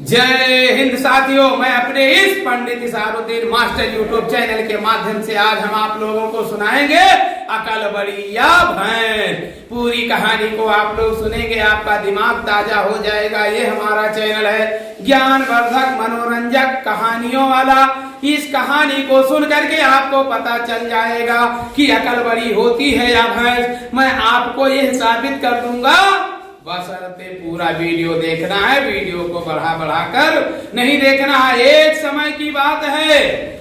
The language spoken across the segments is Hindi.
जय हिंद साथियों, मैं अपने इस पंडित इसारुद्दीन मास्टर यूट्यूब चैनल के माध्यम से आज हम आप लोगों को सुनाएंगे अकल बड़ी या भैंस। पूरी कहानी को आप लोग सुनेंगे, आपका दिमाग ताजा हो जाएगा। ये हमारा चैनल है ज्ञानवर्धक मनोरंजक कहानियों वाला। इस कहानी को सुन करके आपको पता चल जाएगा कि अकल बड़ी होती है या भैंस। मैं आपको यह साबित कर दूंगा, बशर्ते पूरा वीडियो देखना है। वीडियो को बढ़ा कर नहीं देखना है। एक समय की बात है,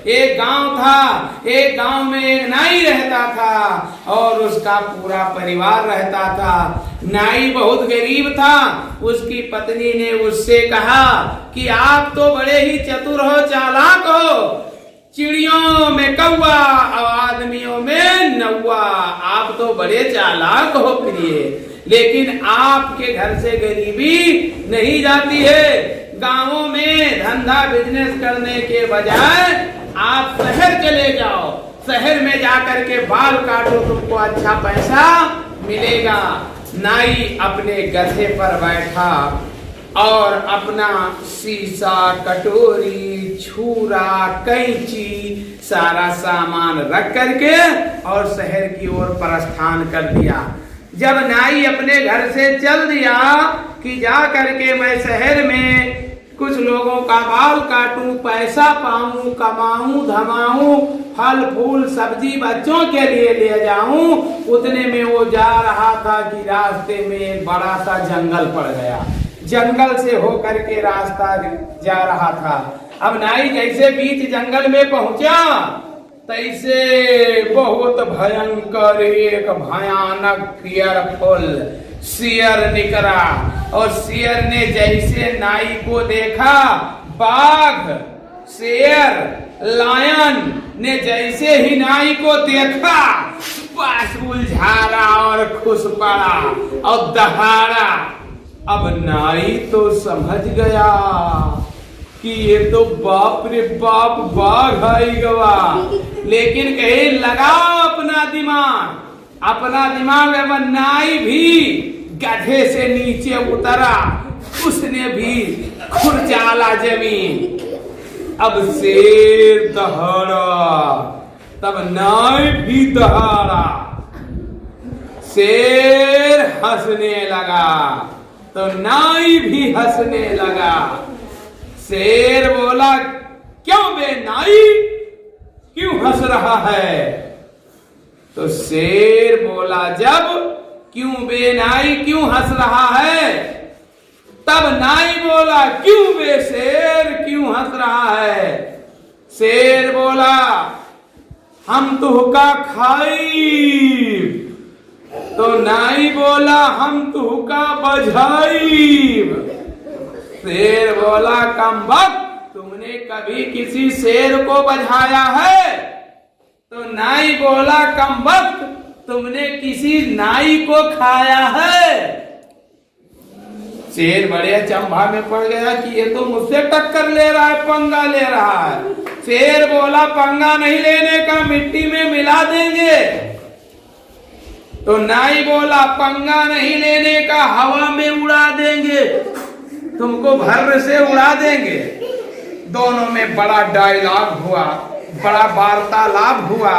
एक गांव था। एक गांव में एक नाई रहता था और उसका पूरा परिवार रहता था। नाई बहुत गरीब था। उसकी पत्नी ने उससे कहा कि आप तो बड़े ही चतुर हो, चालाक हो, चिड़ियों में कौवा और आदमियों में नौवा। आप तो बड़े चालाक हो प्रिय, लेकिन आपके घर से गरीबी नहीं जाती है। गांवों में धंधा बिजनेस करने के बजाय आप शहर चले जाओ। शहर में जाकर के बाल काटो, तुमको अच्छा पैसा मिलेगा। नाई अपने गधे पर बैठा और अपना शीशा, कटोरी, छुरा, कैंची, सारा सामान रख करके और शहर की ओर प्रस्थान कर दिया। जब नाई अपने घर से चल दिया कि जा करके मैं शहर में कुछ लोगों का बाल काटूं, पैसा पाऊं, कमाऊं, धमाऊं, फल फूल सब्जी बच्चों के लिए ले जाऊं, उतने में वो जा रहा था कि रास्ते में एक बड़ा सा जंगल पड़ गया। जंगल से होकर के रास्ता जा रहा था। अब नाई जैसे बीच जंगल में पहुंचा, तैसे बहुत भयंकर एक भयानक फियरफुल शेर निकला। और शेर ने जैसे नाई को देखा, बाघ, शेर, लायन ने जैसे ही नाई को देखा, बस उलझारा और खुश पड़ा और दहाड़ा। अब नाई तो समझ गया कि ये तो बाप रे बाप बाघ आई गवा। लेकिन कहे लगाओ अपना दिमाग। अब नाई भी गधे से नीचे उतरा, उसने भी खुरचाला जमीन। अब शेर दहाड़ा, तब नाई भी दहाड़ा। शेर हंसने लगा तो नाई भी हंसने लगा। शेर बोला, क्यों बे नाई, क्यों हंस रहा है? तो शेर बोला, जब क्यों बे नाई, क्यों हंस रहा है? तब नाई बोला, क्यों बे शेर, क्यों हंस रहा है? शेर बोला, हम तुहका खाई। तो नाई बोला, हम तुहका बझाई। शेर बोला, कमबख्त, तुमने कभी किसी शेर को बझाया है? तो नाई बोला, कमबख्त, तुमने किसी नाई को खाया है? शेर बड़े अचंभा में पड़ गया कि ये तो मुझसे टक्कर ले रहा है, पंगा ले रहा है। शेर बोला, पंगा नहीं लेने का, मिट्टी में मिला देंगे। तो नाई बोला, पंगा नहीं लेने का, हवा में उड़ा देंगे, तुमको भर्र से उड़ा देंगे। दोनों में बड़ा डायलॉग हुआ, बड़ा वार्तालाप हुआ,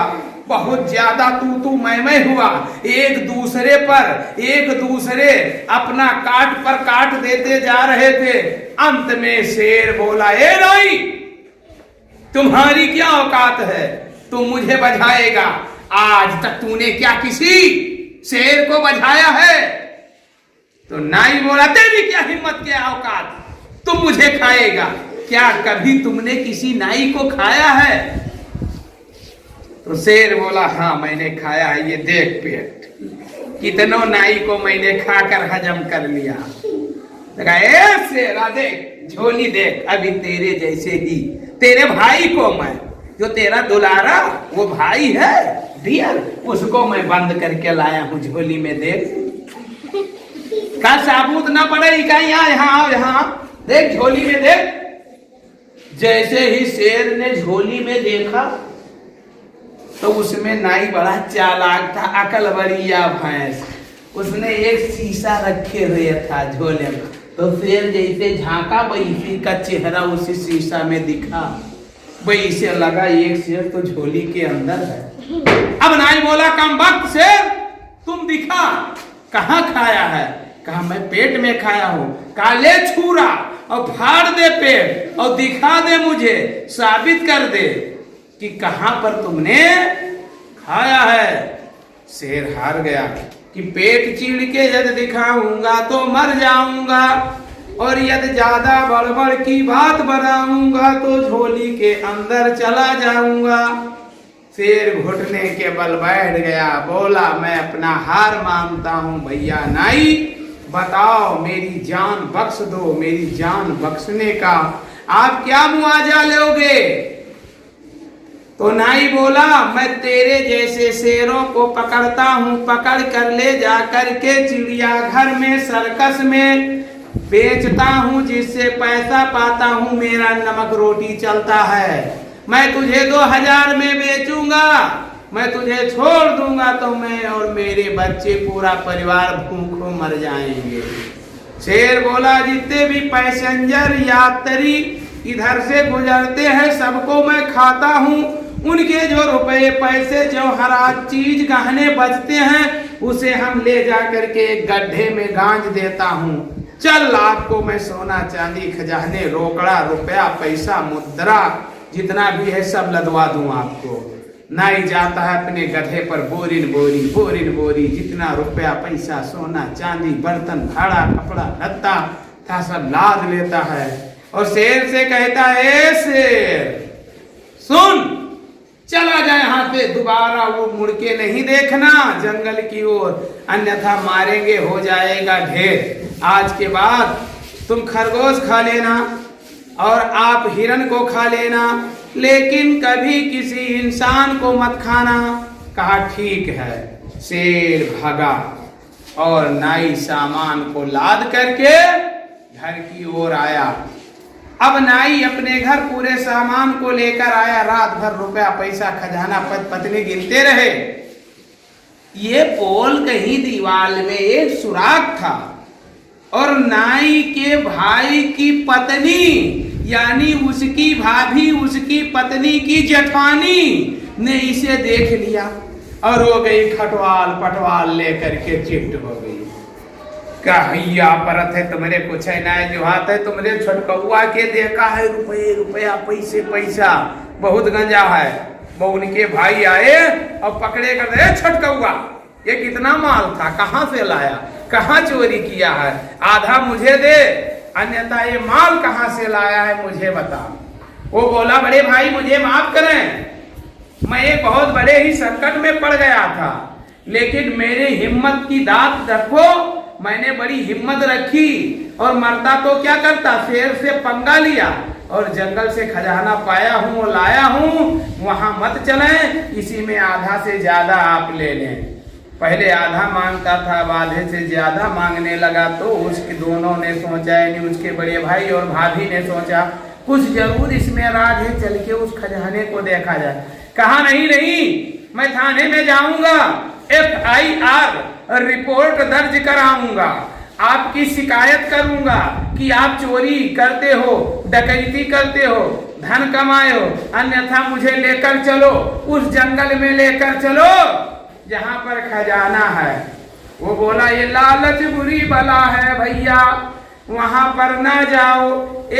बहुत ज्यादा तू मैं हुआ। एक दूसरे अपना काट पर काट देते जा रहे थे। अंत में शेर बोला, ए नाई, तुम्हारी क्या औकात है, तुम मुझे बझाएगा? आज तक तूने क्या किसी शेर को बझाया है? तो नाई बोला, तेरी क्या हिम्मत, क्या औकात, तुम मुझे खाएगा? क्या कभी तुमने किसी नाई को खाया है? तो शेर बोला, हाँ मैंने खाया है, ये देख पेट, कितनों नाई को मैंने खाकर हजम कर लिया। ए शेरा देख, झोली देख, अभी तेरे जैसे ही तेरे भाई को मैं, जो तेरा दुलारा वो भाई है डियर, उसको मैं बंद करके लाया हूँ झोली में। देख का साबुत ना पड़े, यहाँ देख, झोली में देख। जैसे ही शेर ने झोली में देखा तो उसमें नाई बड़ा चालाक था, अकल बड़ी या भैंस। उसने एक शीशा रखे हुए था झोले में, तो शेर जैसे झांका वैसी का चेहरा उसी शीशा में दिखा, वैसे लगा एक शेर तो झोली के अंदर है। अब नाई बोला कम वक्त शेर तुम दिखा, कहाँ खाया है? कहा मैं पेट में खाया हूँ। कहा ले छुरा और फाड़ दे पेट और दिखा दे मुझे, साबित कर दे कि कहां पर तुमने खाया है। शेर हार गया कि पेट चीड़ के यदि दिखाऊंगा तो मर जाऊंगा, और यदि ज्यादा बड़बड़ की बात बनाऊंगा तो झोली के अंदर चला जाऊंगा। शेर घुटने के बल बैठ गया, बोला मैं अपना हार मानता हूं भैया नाई, बताओ मेरी जान बख्श दो, मेरी जान बख्शने का आप क्या मुआवजा लोगे? तो नाई बोला मैं तेरे जैसे शेरों को पकड़ता हूँ, पकड़ कर ले जाकर के चिड़ियाघर में सर्कस में बेचता हूँ, जिससे पैसा पाता हूँ, मेरा नमक रोटी चलता है। मैं तुझे 2000 में बेचूंगा, मैं तुझे छोड़ दूंगा तो मैं और मेरे बच्चे पूरा परिवार भूखों मर जाएंगे। शेर बोला जितने भी पैसेंजर यात्री इधर से गुजरते हैं सबको मैं खाता हूँ, उनके जो रुपए पैसे जो हर चीज गहने बचते हैं उसे हम ले जा करके एक गड्ढे में गांज देता हूँ। चल आपको मैं सोना चांदी खजाने रोकड़ा रुपया पैसा मुद्रा जितना भी है सब लदवा दूं आपको। नाई जाता है अपने गधे पर बोरिन बोरी जितना रुपया पैसा सोना चांदी बर्तन भाड़ा कपड़ा लत्ता था सब लाद लेता है, और शेर से कहता है शेर सुन चला जाए यहाँ पे, दोबारा वो मुड़ के नहीं देखना जंगल की ओर, अन्यथा मारेंगे हो जाएगा ढेर। आज के बाद तुम खरगोश खा लेना और आप हिरन को खा लेना, लेकिन कभी किसी इंसान को मत खाना। कहा ठीक है। शेर भागा और नाई सामान को लाद करके घर की ओर आया। अब नाई अपने घर पूरे सामान को लेकर आया, रात भर रुपया पैसा खजाना पत्नी गिनते रहे। ये पोल कहीं दीवार में एक सुराग था, और नाई के भाई की पत्नी यानी उसकी भाभी उसकी पत्नी की जेठानी ने इसे देख लिया और हो गई खटवाल पटवाल लेकर के चिप्ट हो गई। कहिया परत है तुम्हारे कुछ है ना जो हाथ है तुम्हारे छोटकौआ के देखा है रुपये रुपया पैसे पैसा बहुत गंजा है। वो उनके भाई आए और पकड़े कर दे छोटकौआ ये कितना माल था, कहाँ से लाया, कहाँ चोरी किया है, आधा मुझे दे, अन्यथा ये माल कहाँ से लाया है मुझे बता। वो बोला बड़े भाई मुझे माफ करें, मैं एक बहुत बड़े ही संकट में पड़ गया था, लेकिन मेरे हिम्मत की दात रखो, मैंने बड़ी हिम्मत रखी और मरता तो क्या करता, शेर से पंगा लिया और जंगल से खजाना पाया हूँ लाया हूँ, वहां मत चलें, इसी में आधा से ज्यादा आप ले लें। पहले आधा मांगता था, अब आधे से ज्यादा मांगने लगा, तो उसके दोनों ने सोचा, यानी उसके बड़े भाई और भाभी ने सोचा कुछ जरूर इसमें राज है, चल के उस खजाने को देखा जाए। कहा नहीं मैं थाने में जाऊंगा, FIR रिपोर्ट दर्ज कराऊंगा, आपकी शिकायत करूंगा कि आप चोरी करते हो, डकैती करते हो, धन कमाए हो, अन्यथा मुझे लेकर चलो उस जंगल में लेकर चलो जहां पर खजाना है। वो बोला ये लालच बुरी बला है भैया, वहां पर ना जाओ,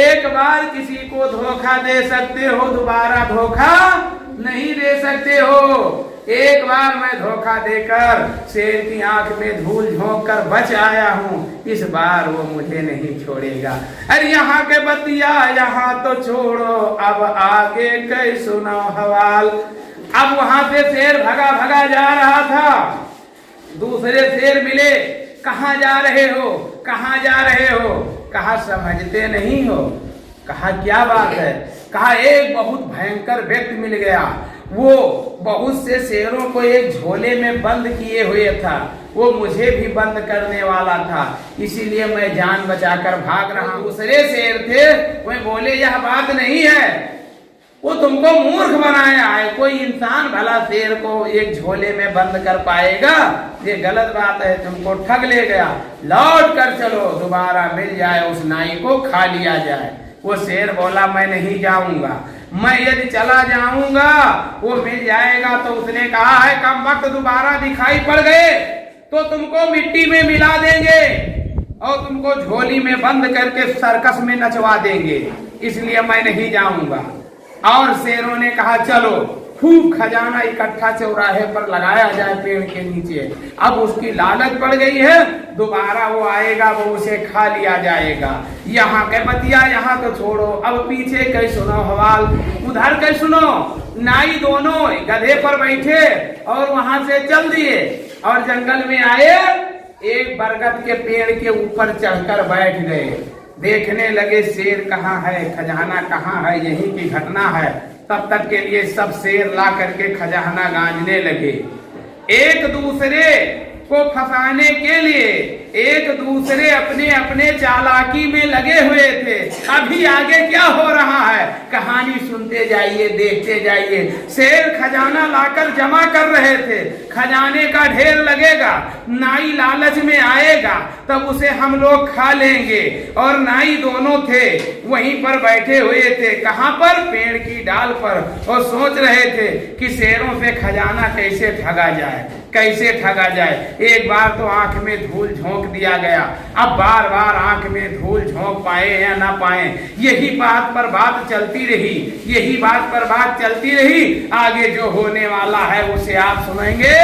एक बार किसी को धोखा दे सकते हो, दोबारा धोखा नहीं दे सकते हो। एक बार मैं धोखा देकर शेर की आंख में धूल झोंक कर बच आया हूँ, इस बार वो मुझे नहीं छोड़ेगा। अरे यहाँ के बतिया यहाँ तो छोड़ो, अब आगे कई सुनो हवाल। अब वहां से शेर भगा भगा जा रहा था, दूसरे शेर मिले, कहाँ जा रहे हो, कहाँ जा रहे हो? कहा समझते नहीं हो? कहा क्या बात है? कहा एक बहुत भयंकर व्यक्ति मिल गया, वो बहुत से शेरों को एक झोले में बंद किए हुए था, वो मुझे भी बंद करने वाला था, इसीलिए मैं जान बचाकर भाग रहा हूँ। दूसरे शेर थे, वे बोले यह बात नहीं है, वो तुमको मूर्ख बनाया है। कोई इंसान भला शेर को एक झोले में बंद कर पाएगा? ये गलत बात है, तुमको ठग ले गया। लौट कर चलो, दोबारा मिल जाए उस नाई को खा लिया जाए। वो शेर बोला मैं नहीं जाऊंगा, मैं यदि चला जाऊंगा वो मिल जाएगा। तो उसने कहा है कम वक्त दोबारा दिखाई पड़ गए तो तुमको मिट्टी में मिला देंगे और तुमको झोली में बंद करके सर्कस में नचवा देंगे, इसलिए मैं नहीं जाऊंगा। और शेरों ने कहा चलो खूब खजाना इकट्ठा चौराहे पर लगाया जाए पेड़ के नीचे। अब उसकी लालच पड़ गई है, दोबारा वो आएगा वो उसे खा लिया जाएगा। यहाँ के बतिया यहाँ तो छोड़ो, अब पीछे कहीं सुनो हवाल, उधर कहीं सुनो। नाई दोनों गधे पर बैठे और वहां से चल दिए और जंगल में आए, एक बरगद के पेड़ के ऊपर चढ़कर बैठ गए। देखने लगे शेर कहाँ है, खजाना कहाँ है, यही की घटना है। तब तक के लिए सब शेर ला करके खजाना गांजने लगे। एक दूसरे को फंसाने के लिए एक दूसरे अपने अपने चालाकी में लगे हुए थे। अभी आगे क्या हो रहा है कहानी सुनते जाइए, देखते जाइए। शेर खजाना लाकर जमा कर रहे थे, खजाने का ढेर लगेगा, नाई लालच में आएगा तब उसे हम लोग खा लेंगे। और नाई दोनों थे वहीं पर बैठे हुए थे, कहां पर? पेड़ की डाल पर, और सोच रहे थे कि शेरों से खजाना कैसे ठगा जाए, कैसे ठगा जाए। एक बार तो आंख में धूल झोंक दिया गया, अब बार बार आंख में धूल झोंक पाए या ना पाए, यही बात पर बात चलती रही, यही बात पर बात चलती रही। आगे जो होने वाला है उसे आप सुनेंगे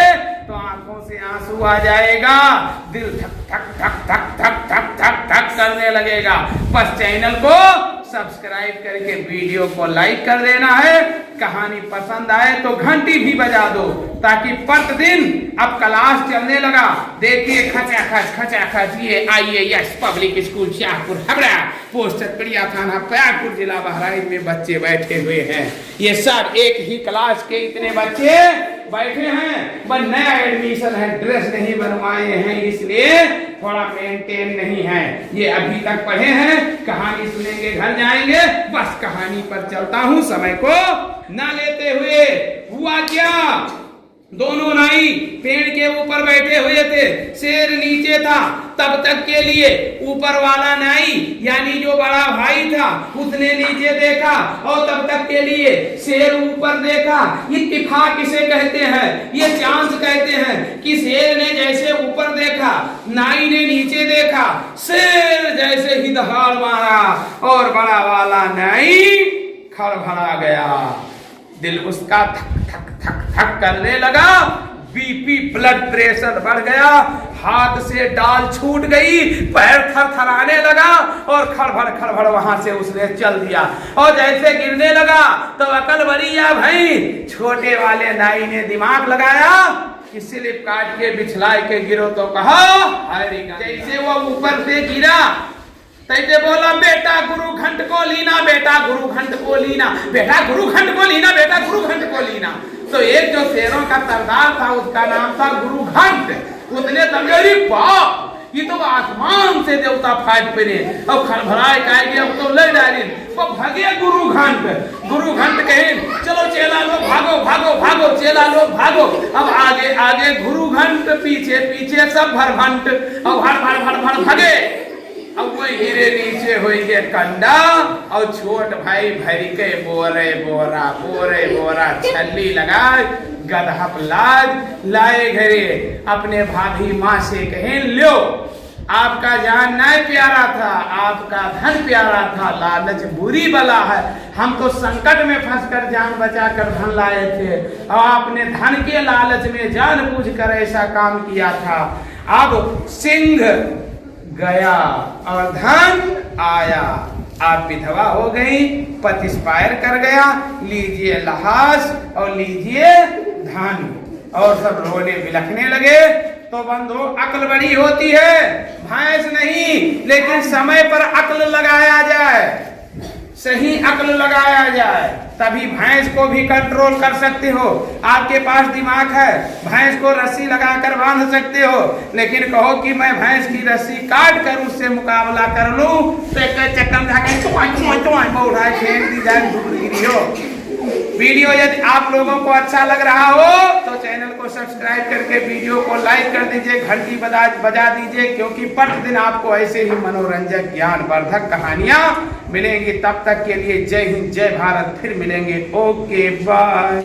तो आंखों से आंसू आ जाएगा, दिल धक धक धक धक धक धक धक धक करने लगेगा। बस चैनल को सब्सक्राइब करके वीडियो को लाइक कर देना है। कहानी पसंद आए तो घंटी भी बजा दो ताकि प्रतिदिन अब क्लास चलने लगा। देखिए खचाखच ये IAS public school Shahpur Habra post Chatpadiya थाना पयागपुर जिला बहराइच में बच्चे बैठे हुए हैं। ये सब एक ही क्लास के इतने बच्चे बैठे हैं, बस नया एडमिशन है, ड्रेस नहीं बनवाए हैं इसलिए थोड़ा मेंटेन नहीं है। ये अभी तक पढ़े हैं, कहानी सुनेंगे घर जाएंगे। बस कहानी पर चलता हूँ, समय को ना लेते हुए। हुआ क्या, दोनों नाई पेड़ के ऊपर बैठे हुए थे, शेर नीचे था। तब तक के लिए ऊपर वाला नाई यानी जो बड़ा भाई था उसने नीचे देखा और तब तक के लिए शेर ऊपर देखा। इत्तिफाक किसे कहते हैं, ये चांस कहते हैं कि शेर ने जैसे ऊपर देखा, नाई ने नीचे देखा, शेर जैसे ही दहाड़ मारा और बड़ा वाला नाई खड़बड़ा गया। दिल उसका थक थक थक थक करने लगा, बीपी ब्लड प्रेशर बढ़ गया, हाथ से डाल छूट गई, पैर थरथराने लगा और खड़बड़ वहां से उसने चल दिया। और जैसे गिरने लगा तो अकल बड़ी या भाई, छोटे वाले नाई ने दिमाग लगाया कि स्लिप काट के बिछलाए के गिरो तो कहा अरे। जैसे वो ऊपर से गिरा तैसे बोला बेटा गुरु घंट को लीना, बेटा गुरु घंट को लीना, बेटा गुरु घंट को लीना, बेटा गुरु घंट को लीना। तो एक जो शेरों का सरदार था उसका नाम था गुरु घंट। उसने समझे बाप ये तो आसमान से देवता फाट पड़े और खड़बड़ाए कहेंगे अब तो ले डाली। वो भगे गुरु घंट कहे चलो चेला लोग भागो भागो भागो, चेला लोग भागो। अब आगे आगे गुरु घंट, पीछे पीछे सब भरभंट और भर भगे। अब वो हीरे नीचे होइगे कंडा और छोट भाई भरी के बोरे बोरा छल्ली लगा गधा लाद लाए घरे। अपने भाभी माँ से कहें लो आपका जान नहीं प्यारा था, आपका धन प्यारा था, लालच बुरी बला है। हम तो संकट में फंसकर जान बचाकर धन लाए थे और आपने धन के लालच में जानबूझकर ऐसा काम किया था। अब सिंह गया और धन आया, आप विधवा हो गई, पति एक्सपायर कर गया, लीजिए लहास और लीजिए धन। और सब रोने बिलखने लगे। तो बंधु अक्ल बड़ी होती है, भैंस नहीं, लेकिन समय पर अक्ल लगाया जाए, सही अक्ल लगाया जाए तभी भैंस को भी कंट्रोल कर सकते हो। आपके पास दिमाग है, भैंस को रस्सी लगाकर बांध सकते हो, लेकिन कहो कि मैं भैंस की रस्सी काट कर उससे मुकाबला कर लूं तो एक चक्कर जाके उठाए फेंक दी जाए, दूर गिरी हो। वीडियो यदि आप लोगों को अच्छा लग रहा हो तो चैनल को सब्सक्राइब करके वीडियो को लाइक कर दीजिए, घंटी बजा दीजिए, क्योंकि प्रतिदिन आपको ऐसे ही मनोरंजक ज्ञानवर्धक कहानियां मिलेंगी। तब तक के लिए जय हिंद, जय भारत। फिर मिलेंगे। Okay bye.